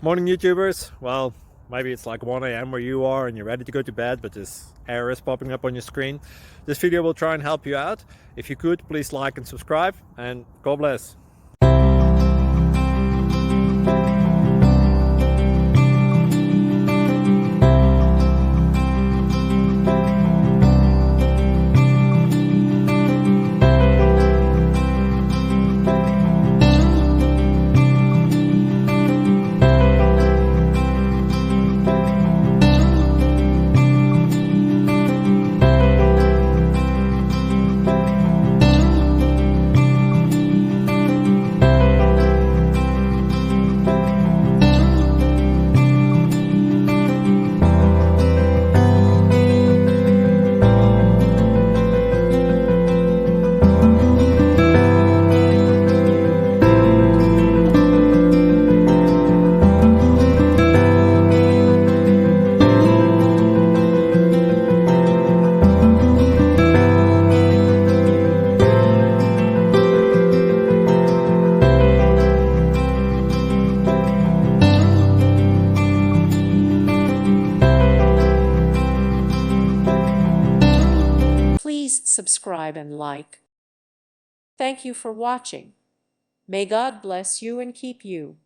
Morning YouTubers. Well, maybe it's like 1 a.m. where you are and you're ready to go to bed, but this error is popping up on your screen. This video will try and help you out. If you could, please like and subscribe, and God bless. Please subscribe and like. Thank you for watching. May God bless you and keep you.